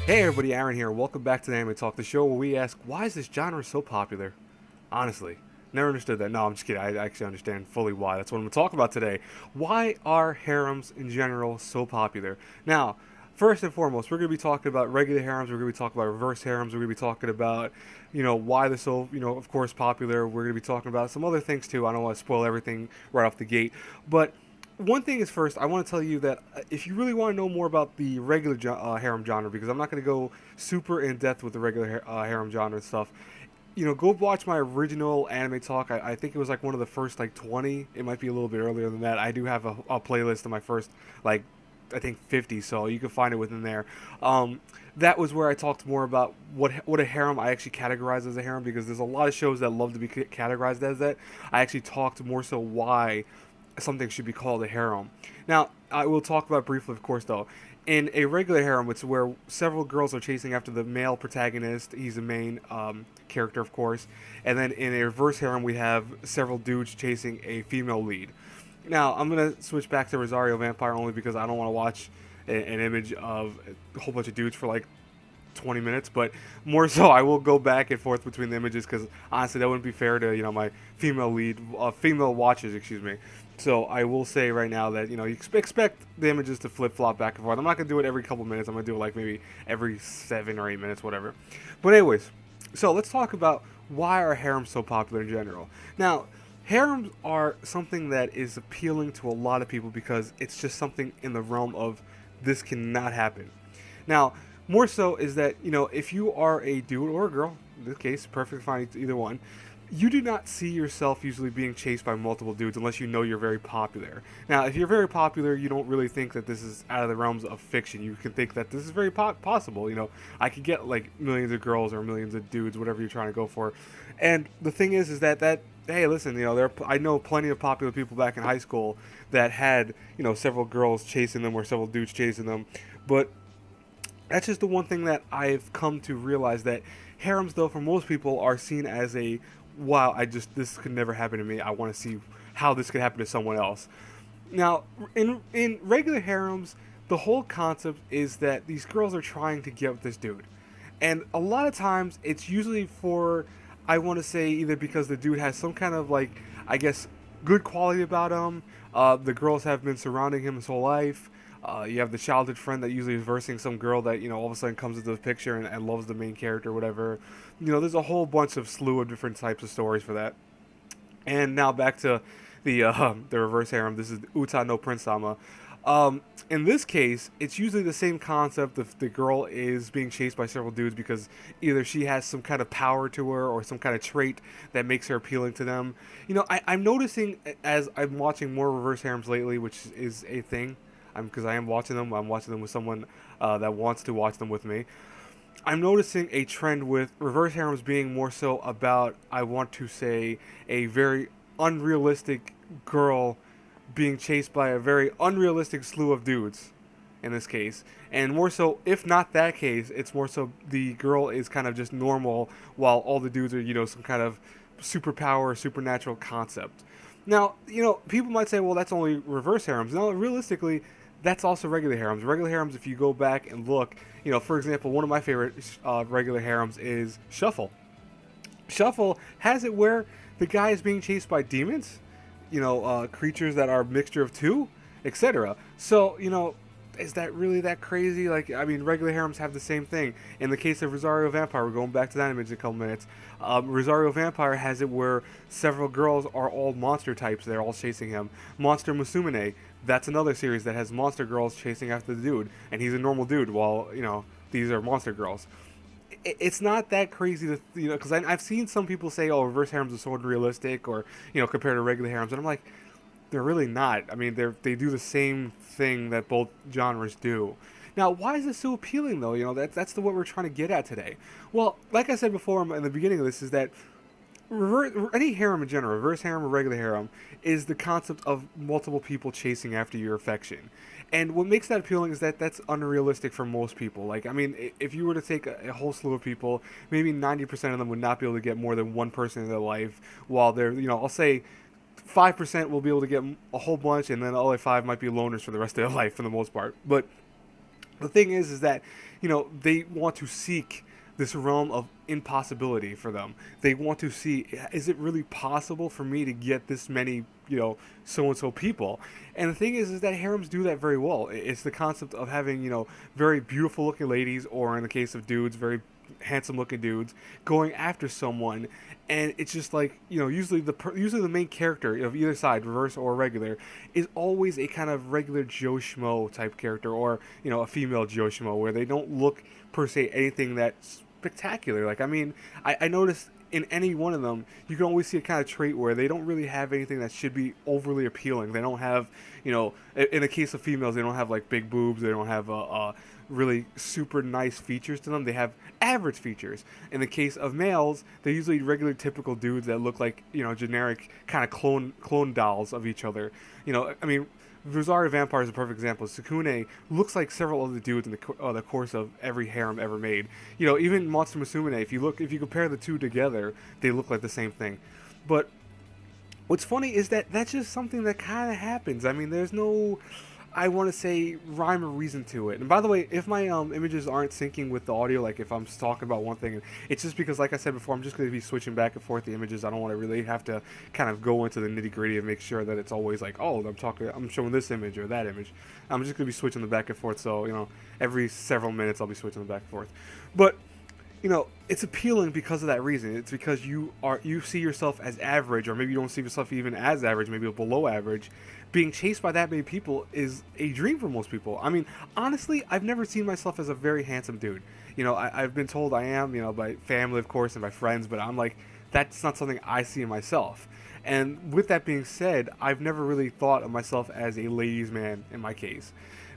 Hey everybody, Aaron here. Welcome back to the Anime Talk, the show where we ask, why is this genre so popular? Honestly, never understood that. No, I'm just kidding. I actually understand fully why. That's what I'm going to talk about today. Why are harems in general so popular? Now, first and foremost, we're going to be talking about regular harems. We're going to be talking about reverse harems. We're going to be talking about, why they're so, of course, popular. We're going to be talking about some other things too. I don't want to spoil everything right off the gate, but one thing is first, I want to tell you that if you really want to know more about the regular harem genre, because I'm not going to go super in depth with the regular harem genre and stuff, go watch my original anime talk. I think it was like one of the first like 20. It might be a little bit earlier than that. I do have a playlist of my first like I think 50, so you can find it within there. That was where I talked more about what a harem I actually categorize as a harem, because there's a lot of shows that love to be categorized as that. I actually talked more so why something should be called a harem. Now, I will talk about briefly, of course, though. In a regular harem, it's where several girls are chasing after the male protagonist. He's the main character, of course. And then in a reverse harem, we have several dudes chasing a female lead. Now, I'm going to switch back to Rosario Vampire only because I don't want to watch an image of a whole bunch of dudes for like 20 minutes, but more so I will go back and forth between the images because honestly that wouldn't be fair to my female watchers, excuse me. So I will say right now that you expect the images to flip flop back and forth. I'm not gonna do it every couple minutes. I'm gonna do it like maybe every 7 or 8 minutes, whatever. But anyways, so let's talk about why are harems so popular in general. Now, harems are something that is appealing to a lot of people because it's just something in the realm of this cannot happen. Now, more so is that, if you are a dude or a girl, in this case, perfectly fine, either one, you do not see yourself usually being chased by multiple dudes unless you know you're very popular. Now, if you're very popular, you don't really think that this is out of the realms of fiction. You can think that this is very possible. I could get like millions of girls or millions of dudes, whatever you're trying to go for. And the thing is that hey, listen, I know plenty of popular people back in high school that had several girls chasing them or several dudes chasing them, but that's just the one thing that I've come to realize, that harems, though, for most people are seen as a wow, this could never happen to me. I want to see how this could happen to someone else. Now, in regular harems, the whole concept is that these girls are trying to get with this dude, and a lot of times it's usually for, I want to say, either because the dude has some kind of like, I guess, good quality about him. The girls have been surrounding him his whole life. You have the childhood friend that usually is versing some girl that all of a sudden comes into the picture and loves the main character, or whatever. There's a whole bunch of slew of different types of stories for that. And now back to the reverse harem. This is Uta no Prince Sama. In this case, it's usually the same concept. If the girl is being chased by several dudes because either she has some kind of power to her or some kind of trait that makes her appealing to them. I'm noticing as I'm watching more reverse harems lately, which is a thing. Because I am watching them. I'm watching them with someone that wants to watch them with me. I'm noticing a trend with reverse harems being more so about, I want to say, a very unrealistic girl being chased by a very unrealistic slew of dudes in this case. And more so, if not that case, it's more so the girl is kind of just normal while all the dudes are, some kind of superpower, supernatural concept. Now, people might say, well, that's only reverse harems. No, realistically, that's also regular harems. Regular harems, if you go back and look, for example, one of my favorite regular harems is Shuffle. Shuffle has it where the guy is being chased by demons, creatures that are a mixture of two, etc. So, is that really that crazy? Like, I mean, regular harems have the same thing. In the case of Rosario Vampire, we're going back to that image in a couple minutes. Rosario Vampire has it where several girls are all monster types. They're all chasing him. Monster Musumene, that's another series that has monster girls chasing after the dude, and he's a normal dude while, these are monster girls. It's not that crazy to, because I've seen some people say, oh, reverse harems are so unrealistic, or, compared to regular harems, and I'm like, they're really not. I mean, they do the same thing that both genres do. Now, why is this so appealing, though? That's what we're trying to get at today. Well, like I said before in the beginning of this, is that any harem in general, reverse harem or regular harem, is the concept of multiple people chasing after your affection. And what makes that appealing is that that's unrealistic for most people. Like, I mean, if you were to take a whole slew of people, maybe 90% of them would not be able to get more than one person in their life, while they're, I'll say 5% will be able to get a whole bunch, and then the other 5 might be loners for the rest of their life for the most part. But The thing is that, they want to seek this realm of impossibility for them. They want to see, is it really possible for me to get this many, so and so people? And the thing is that harems do that very well. It's the concept of having, very beautiful looking ladies, or in the case of dudes, very handsome looking dudes going after someone. And it's just like, usually the main character of either side, reverse or regular, is always a kind of regular Joe Schmo type character, or a female Joe Schmo, where they don't look per se anything that's spectacular. Like, I mean, I noticed in any one of them, you can always see a kind of trait where they don't really have anything that should be overly appealing. They don't have, in the case of females, they don't have like big boobs. They don't have really super nice features to them. They have average features. In the case of males, they're usually regular, typical dudes that look like, generic kind of clone dolls of each other. I mean, Rosario Vampire is a perfect example. Sukune looks like several other dudes in the course of every harem ever made. Even Monster Musume, if you compare the two together, they look like the same thing. But what's funny is that that's just something that kind of happens. I mean, there's no, I want to say, rhyme or reason to it. And by the way, if my images aren't syncing with the audio, like if I'm talking about one thing, it's just because, like I said before, I'm just going to be switching back and forth the images. I don't want to really have to kind of go into the nitty gritty and make sure that it's always like, oh, I'm showing this image or that image. I'm just going to be switching them back and forth. So, every several minutes I'll be switching them back and forth. But it's appealing because of that reason. It's because you see yourself as average, or maybe you don't see yourself even as average, maybe below average. Being chased by that many people is a dream for most people. I mean, honestly, I've never seen myself as a very handsome dude. I've been told I am, by family, of course, and by friends, but I'm like, that's not something I see in myself. And with that being said, I've never really thought of myself as a ladies' man in my case.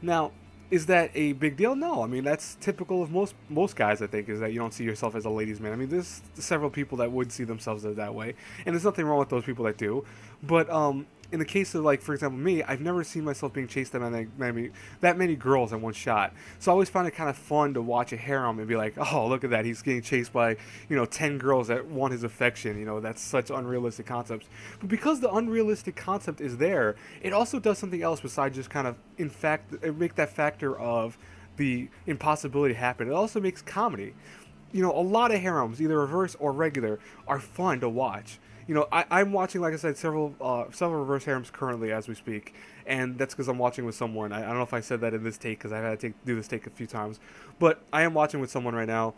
Now, is that a big deal? No. I mean, that's typical of most guys, I think, is that you don't see yourself as a ladies' man. I mean, there's several people that would see themselves as that way, and there's nothing wrong with those people that do. But in the case of, like, for example, me, I've never seen myself being chased that many girls in one shot. So I always find it kind of fun to watch a harem and be like, oh, look at that, he's getting chased by 10 girls that want his affection. That's such unrealistic concepts. But because the unrealistic concept is there, it also does something else besides just kind of, in fact, make that factor of the impossibility happen. It also makes comedy. A lot of harems, either reverse or regular, are fun to watch. I'm watching, like I said, several reverse harems currently as we speak, and that's because I'm watching with someone. I don't know if I said that in this take because I've had to do this take a few times, but I am watching with someone right now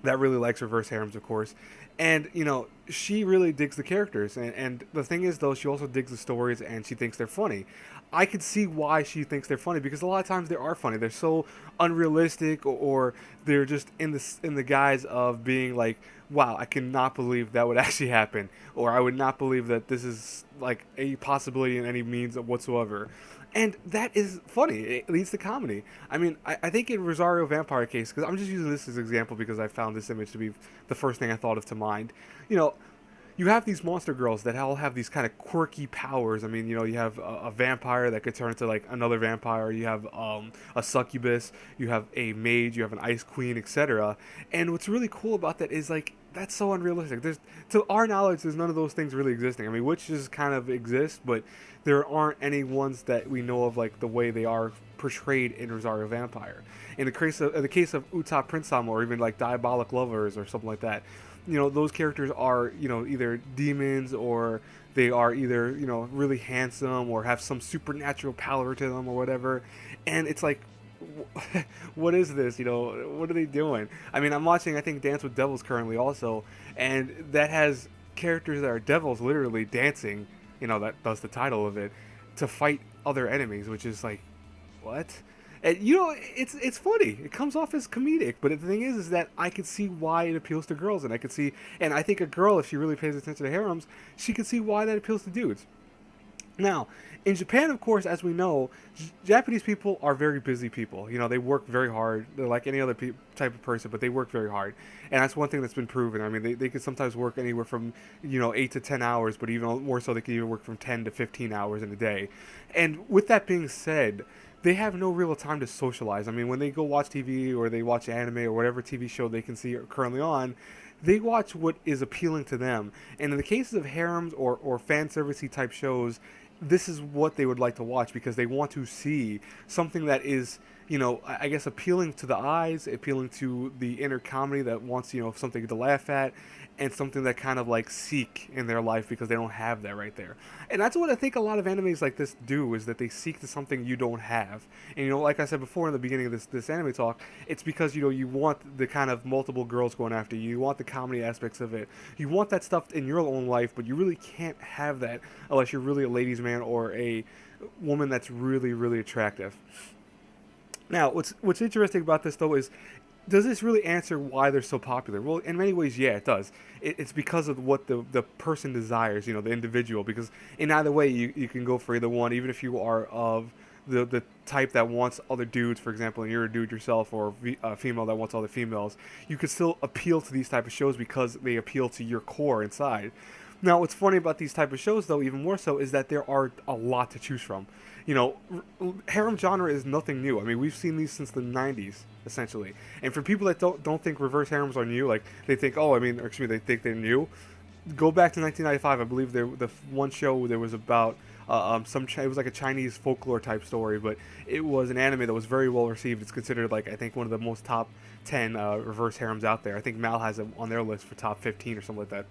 that really likes reverse harems, of course, and she really digs the characters, and the thing is, though, she also digs the stories and she thinks they're funny. I could see why she thinks they're funny, because a lot of times they are funny. They're so unrealistic, or they're just in the guise of being like, wow, I cannot believe that would actually happen, or I would not believe that this is like a possibility in any means whatsoever. And that is funny. It leads to comedy. I mean, I think in Rosario Vampire case, because I'm just using this as an example because I found this image to be the first thing I thought of to mind. You have these monster girls that all have these kind of quirky powers. I mean, you have a vampire that could turn into like another vampire. You have a succubus. You have a mage. You have an ice queen, etc. And what's really cool about that is like that's so unrealistic. To our knowledge, there's none of those things really existing. I mean, witches kind of exist, but there aren't any ones that we know of like the way they are portrayed in Rosario Vampire. In the case of Uta Prince Sama, or even like Diabolic Lovers or something like that, those characters are, either demons, or they are either, really handsome or have some supernatural power to them or whatever. And it's like, what is this? What are they doing? I mean, I'm watching, I think, Dance with Devils currently also, and that has characters that are devils literally dancing, that's the title of it, to fight other enemies, which is like, what? And it's funny. It comes off as comedic, but the thing is that I can see why it appeals to girls, and I think a girl, if she really pays attention to harems, she can see why that appeals to dudes. Now, in Japan, of course, as we know, Japanese people are very busy people. They work very hard. They're like any other type of person, but they work very hard. And that's one thing that's been proven. I mean, they can sometimes work anywhere from, 8 to 10 hours, but even more so, they can even work from 10 to 15 hours in a day. And with that being said, they have no real time to socialize. I mean, when they go watch TV or they watch anime or whatever TV show they can see currently on, they watch what is appealing to them. And in the cases of harems or fan servicey type shows, this is what they would like to watch because they want to see something that is, I guess appealing to the eyes, appealing to the inner comedy that wants, something to laugh at, and something that kind of like seek in their life because they don't have that right there. And that's what I think a lot of animes like this do, is that they seek to something you don't have. And like I said before in the beginning of this anime talk, it's because you want the kind of multiple girls going after you. You want the comedy aspects of it. You want that stuff in your own life, but you really can't have that unless you're really a ladies' man or a woman that's really, really attractive. Now, what's interesting about this though is, does this really answer why they're so popular? Well, in many ways, yeah, it does. It's because of what the person desires, the individual. Because in either way, you can go for either one, even if you are of the type that wants other dudes, for example, and you're a dude yourself, or a female that wants other females. You could still appeal to these type of shows because they appeal to your core inside. Now, what's funny about these type of shows, though, even more so, is that there are a lot to choose from. Harem genre is nothing new. I mean, we've seen these since the 90s, essentially. And for people that don't think reverse harems are new, like, they think, they think they're new, go back to 1995. I believe the one show there was about it was like a Chinese folklore type story, but it was an anime that was very well received. It's considered, like, I think one of the most top 10 reverse harems out there. I think Mal has it on their list for top 15 or something like that.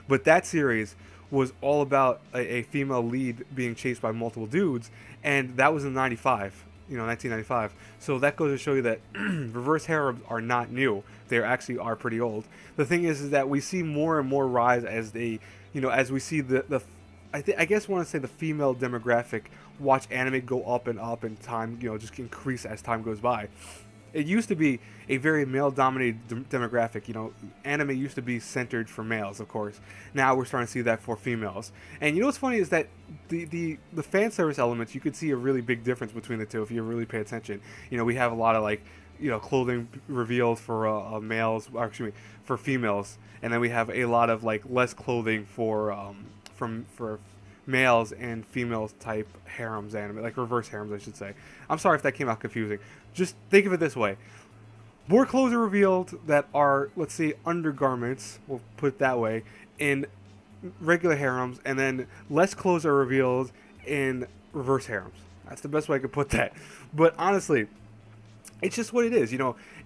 But that series was all about a female lead being chased by multiple dudes, and that was in 1995. So that goes to show you that reverse harems are not new. They actually are pretty old. The thing is that we see more and more rise as as we see I guess I want to say the female demographic watch anime go up and up in time, just increase as time goes by. It used to be a very male-dominated demographic. Anime used to be centered for males, of course. Now we're starting to see that for females. And what's funny is that the fan service elements, you could see a really big difference between the two if you really pay attention. We have a lot of, like, clothing revealed for males, or excuse me, for females, and then we have a lot of, like, less clothing for males and females type harems anime, like reverse harems, I should say. I'm sorry if that came out confusing. Just think of it this way. More clothes are revealed that are, let's say, undergarments, we'll put it that way, in regular harems, and then less clothes are revealed in reverse harems. That's the best way I could put that. But honestly, it's just what it is,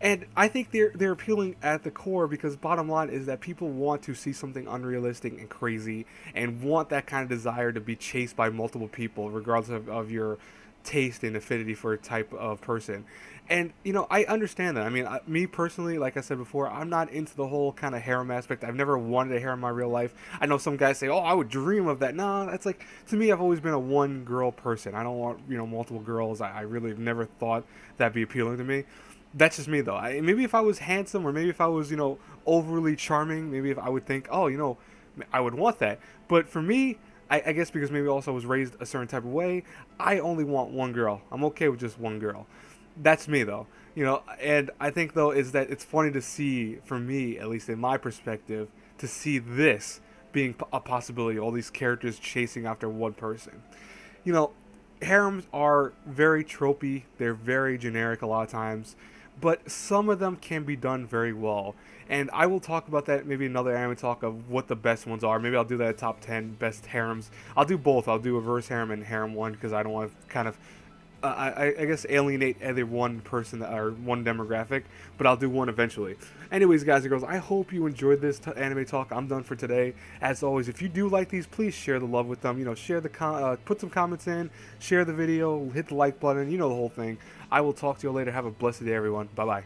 and I think they're appealing at the core because bottom line is that people want to see something unrealistic and crazy and want that kind of desire to be chased by multiple people regardless of your taste and affinity for a type of person. And I understand that. I mean, me personally, like I said before, I'm not into the whole kind of harem aspect. I've never wanted a harem in my real life. I know some guys say, "Oh, I would dream of that." No, that's like, to me, I've always been a one girl person. I don't want multiple girls. I really have never thought that'd be appealing to me. That's just me, though. Maybe if I was handsome, or maybe if I was overly charming, maybe if I would think, oh, I would want that. But for me, I guess because maybe also I was raised a certain type of way, I only want one girl. I'm okay with just one girl. That's me, though. And I think, though, is that it's funny to see, for me, at least in my perspective, to see this being a possibility, all these characters chasing after one person. Harems are very tropey, they're very generic a lot of times, but some of them can be done very well. And I will talk about that maybe another anime talk of what the best ones are. Maybe I'll do that at top 10 best harems. I'll do both. I'll do reverse harem and harem one because I don't want to kind of I guess alienate either one person or one demographic, but I'll do one eventually. Anyways, guys and girls, I hope you enjoyed this anime talk. I'm done for today. As always, if you do like these, please share the love with them. Share put some comments in, share the video, hit the like button. The whole thing. I will talk to you later. Have a blessed day, everyone. Bye bye.